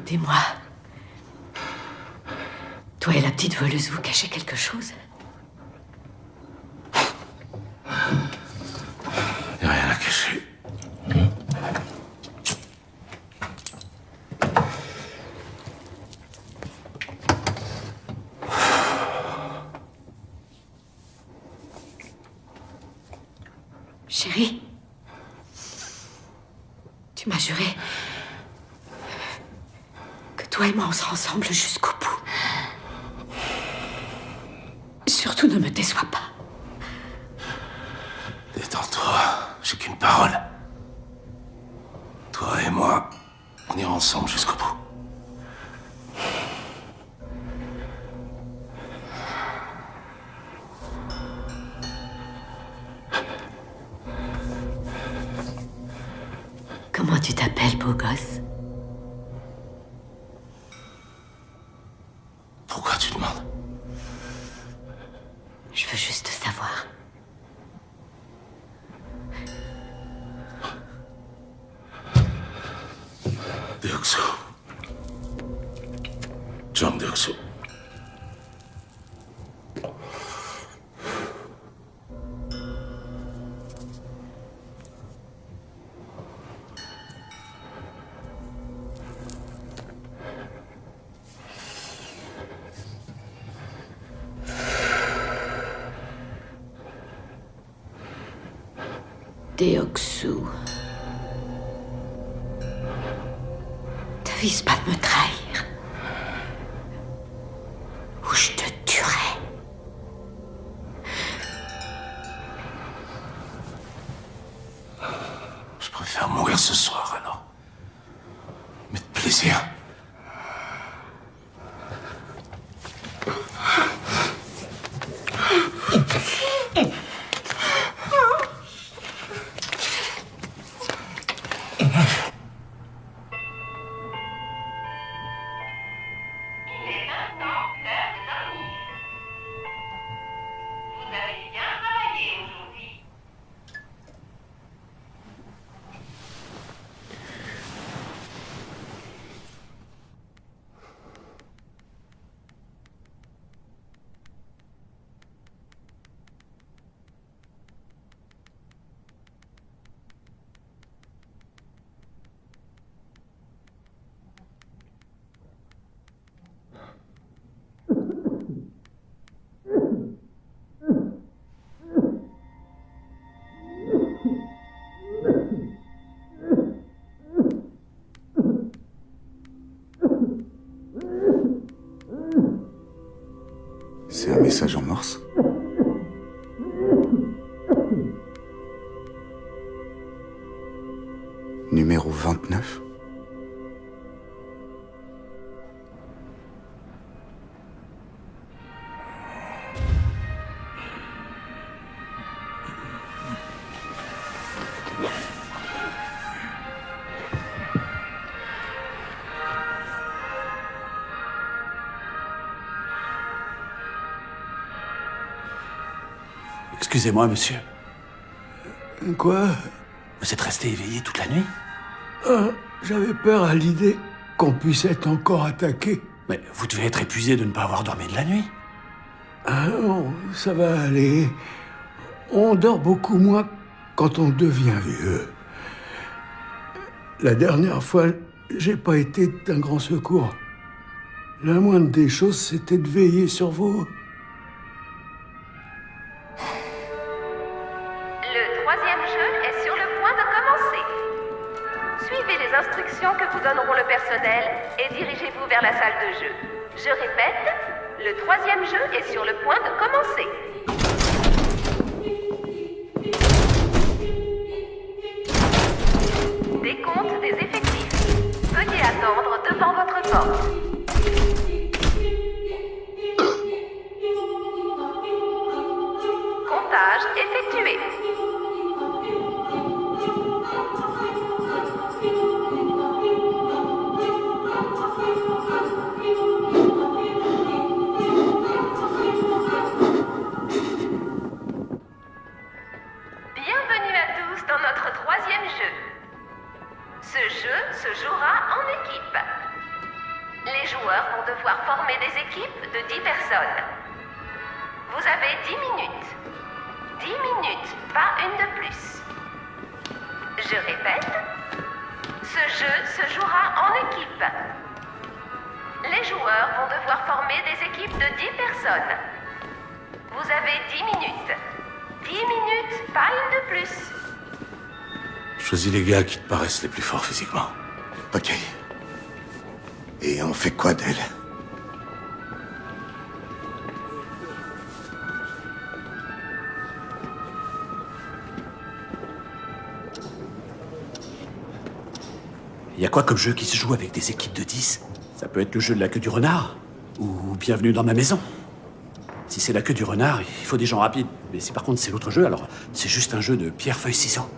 Dis-moi. Toi et la petite voleuse, vous cachez quelque chose? Y a rien à cacher. Chérie, tu m'as juré que toi et moi on sera ensemble jusqu'au bout. Surtout ne me déçois pas. Détends-toi, j'ai qu'une parole. Toi et moi, on ira ensemble jusqu'au bout. Comment tu t'appelles, beau gosse? Pourquoi tu demandes? Je veux juste savoir. Deoxo. John Deoxo. Deoxo. T'avises pas de me trahir. Ou je te tuerai. Je préfère mourir ce soir alors. Mais de plaisir. C'est un message en morse. Numéro 29. Excusez-moi, monsieur. Quoi? Vous êtes resté éveillé toute la nuit? J'avais peur à l'idée qu'on puisse être encore attaqué. Mais vous devez être épuisé de ne pas avoir dormi de la nuit. Ah non, ça va aller. On dort beaucoup moins quand on devient vieux. La dernière fois, j'ai pas été d'un grand secours. La moindre des choses, c'était de veiller sur vous. Le troisième jeu est sur le point de commencer. Suivez les instructions que vous donneront le personnel et dirigez-vous vers la salle de jeu. Je répète, le troisième jeu est sur le point de commencer. Décompte des effectifs. Veuillez attendre devant votre porte. Comptage effectué. Bienvenue à tous dans notre troisième jeu. Ce jeu se jouera en équipe. devoir former des équipes de 10 personnes. Vous avez 10 minutes. 10 minutes, pas une de plus. Je répète, ce jeu se jouera en équipe. Les joueurs vont devoir former des équipes de 10 personnes. Vous avez 10 minutes. 10 minutes, pas une de plus. Choisis les gars qui te paraissent les plus forts physiquement. Ok. Et on fait quoi d'elle? Il y a quoi comme jeu qui se joue avec des équipes de 10? Ça peut être le jeu de la queue du renard, ou Bienvenue dans ma maison. Si c'est la queue du renard, il faut des gens rapides. Mais si par contre c'est l'autre jeu, alors c'est juste un jeu de pierre, feuille, ciseaux.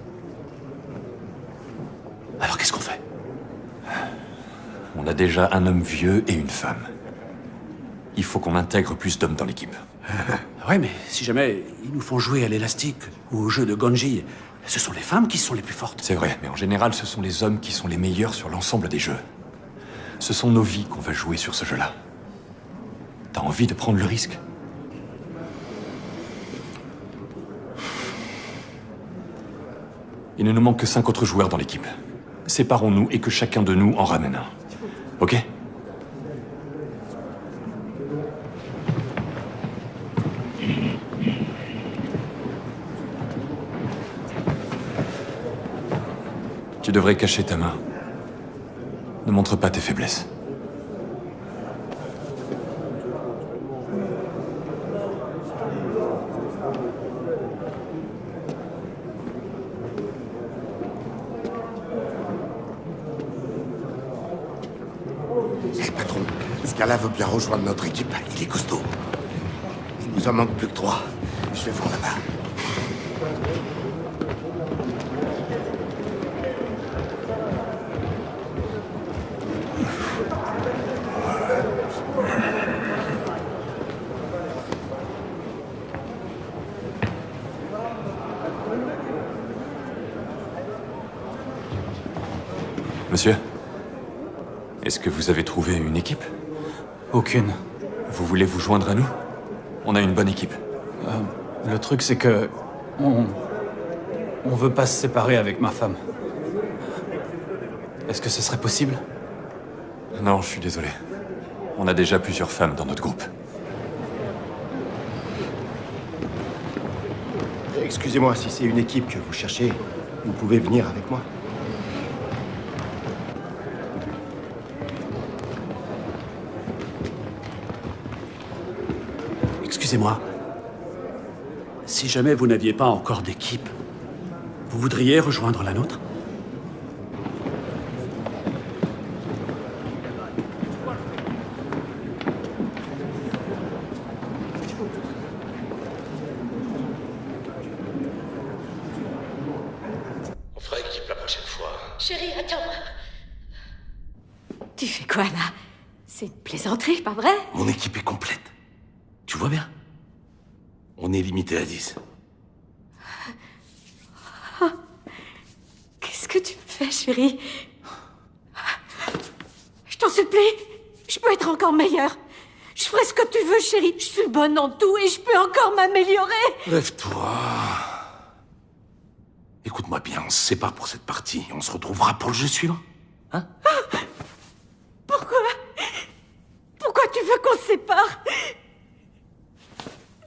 Alors qu'est-ce qu'on fait? On a déjà un homme vieux et une femme. Il faut qu'on intègre plus d'hommes dans l'équipe. Ouais, mais si jamais ils nous font jouer à l'élastique ou au jeu de Gonji, ce sont les femmes qui sont les plus fortes. C'est vrai, mais en général, ce sont les hommes qui sont les meilleurs sur l'ensemble des jeux. Ce sont nos vies qu'on va jouer sur ce jeu-là. T'as envie de prendre le risque? Il ne nous manque que 5 autres joueurs dans l'équipe. Séparons-nous et que chacun de nous en ramène un. Ok? Tu devrais cacher ta main. Ne montre pas tes faiblesses. Hé, patron, ce gars-là veut bien rejoindre notre équipe. Il est costaud. Il nous en manque plus que 3. Je vais voir là-bas. Monsieur, est-ce que vous avez trouvé une équipe? Aucune. Vous voulez vous joindre à nous? On a une bonne équipe. Le truc, c'est que... On veut pas se séparer avec ma femme. Est-ce que ce serait possible? Non, je suis désolé. On a déjà plusieurs femmes dans notre groupe. Excusez-moi, si c'est une équipe que vous cherchez, vous pouvez venir avec moi. Excusez-moi. Si jamais vous n'aviez pas encore d'équipe, vous voudriez rejoindre la nôtre? On fera équipe la prochaine fois. Chérie, attends-moi. Tu fais quoi, là? C'est une plaisanterie, pas vrai? Mon équipe est complète. Tu vois bien? On est limité à 10. Qu'est-ce que tu me fais, chérie? Je t'en supplie, je peux être encore meilleure. Je ferai ce que tu veux, chérie. Je suis bonne en tout et je peux encore m'améliorer. Lève-toi. Écoute-moi bien, on se sépare pour cette partie. On se retrouvera pour le jeu suivant. Hein? Pourquoi tu veux qu'on se sépare?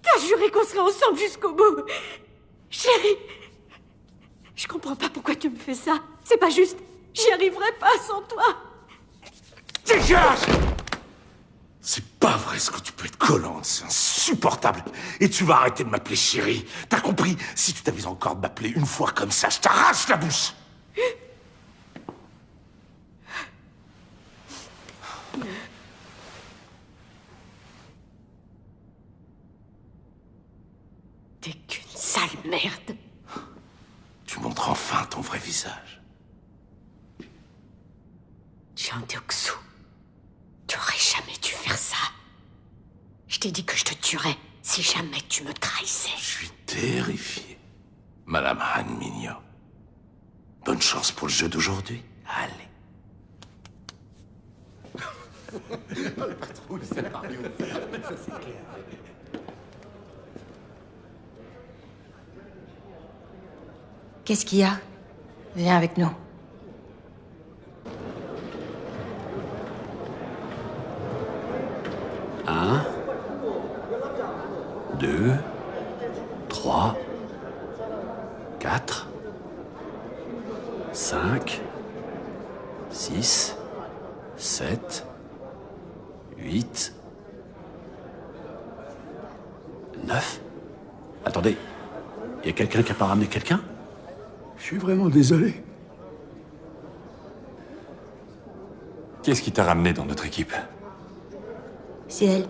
T'as juré qu'on serait ensemble jusqu'au bout. Chérie, je comprends pas pourquoi tu me fais ça. C'est pas juste. J'y arriverai pas sans toi. Dégage! C'est pas vrai ce que tu peux être collante, c'est insupportable. Et tu vas arrêter de m'appeler chérie. T'as compris? Si tu t'avises encore de m'appeler une fois comme ça, je t'arrache la bouche. T'es qu'une sale merde. Tu montres enfin ton vrai visage. Jean Deok-Soo, tu aurais jamais dû faire ça. Je t'ai dit que je te tuerais si jamais tu me trahissais. Je suis terrifié. Madame Han Minyo. Bonne chance pour le jeu d'aujourd'hui. Allez. Le patron, il s'est parlé au fer. Ça, c'est clair. Qu'est-ce qu'il y a? Viens avec nous. Un, 2, 3, 4, 5, 6, 7, 8, 9. Attendez, il y a quelqu'un qui a pas ramené quelqu'un? Je suis vraiment désolé. Qu'est-ce qui t'a ramené dans notre équipe? C'est elle.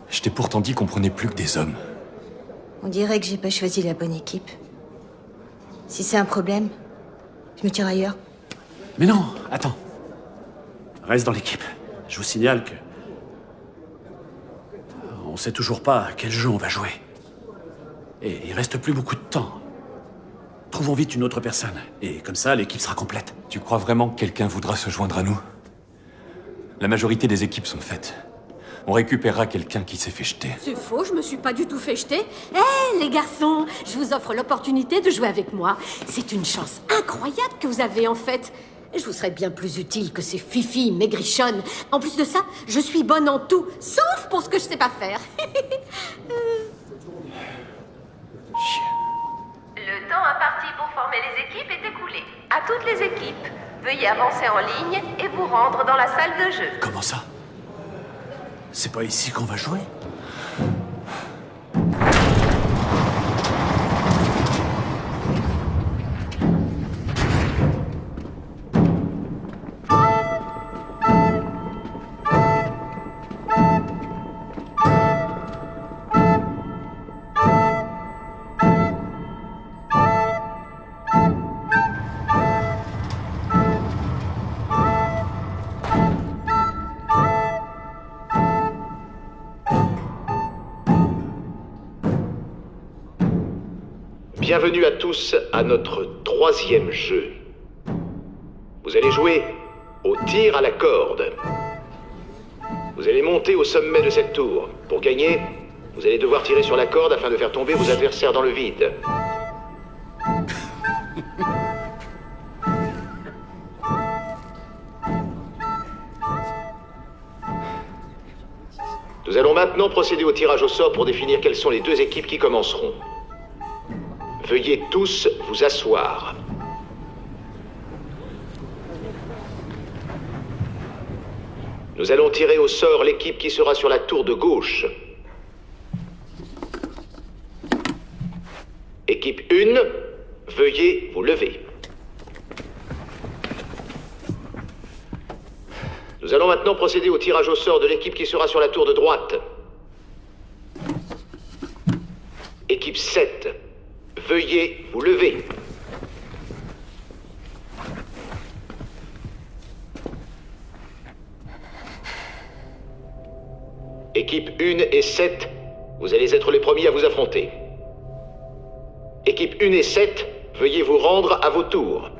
Je t'ai pourtant dit qu'on prenait plus que des hommes. On dirait que j'ai pas choisi la bonne équipe. Si c'est un problème, je me tire ailleurs. Mais non, attends. Reste dans l'équipe. Je vous signale que... On sait toujours pas à quel jeu on va jouer. Et il reste plus beaucoup de temps. Trouvons vite une autre personne. Et comme ça, l'équipe sera complète. Tu crois vraiment que quelqu'un voudra se joindre à nous? La majorité des équipes sont faites. On récupérera quelqu'un qui s'est fait jeter. C'est faux, je me suis pas du tout fait jeter. Hé, les garçons, je vous offre l'opportunité de jouer avec moi. C'est une chance incroyable que vous avez, en fait. Je vous serais bien plus utile que ces fifis maigrichonnes. En plus de ça, je suis bonne en tout, sauf pour ce que je sais pas faire. Le temps imparti pour former les équipes est écoulé. À toutes les équipes, veuillez avancer en ligne et vous rendre dans la salle de jeu. Comment ça? C'est pas ici qu'on va jouer? Bienvenue à tous à notre troisième jeu. Vous allez jouer au tir à la corde. Vous allez monter au sommet de cette tour. Pour gagner, vous allez devoir tirer sur la corde afin de faire tomber vos adversaires dans le vide. Nous allons maintenant procéder au tirage au sort pour définir quelles sont les deux équipes qui commenceront. Veuillez tous vous asseoir. Nous allons tirer au sort l'équipe qui sera sur la tour de gauche. Équipe 1, veuillez vous lever. Nous allons maintenant procéder au tirage au sort de l'équipe qui sera sur la tour de droite. Équipe 7, veuillez vous lever. Équipe 1 et 7, vous allez être les premiers à vous affronter. Équipe 1 et 7, veuillez vous rendre à vos tours.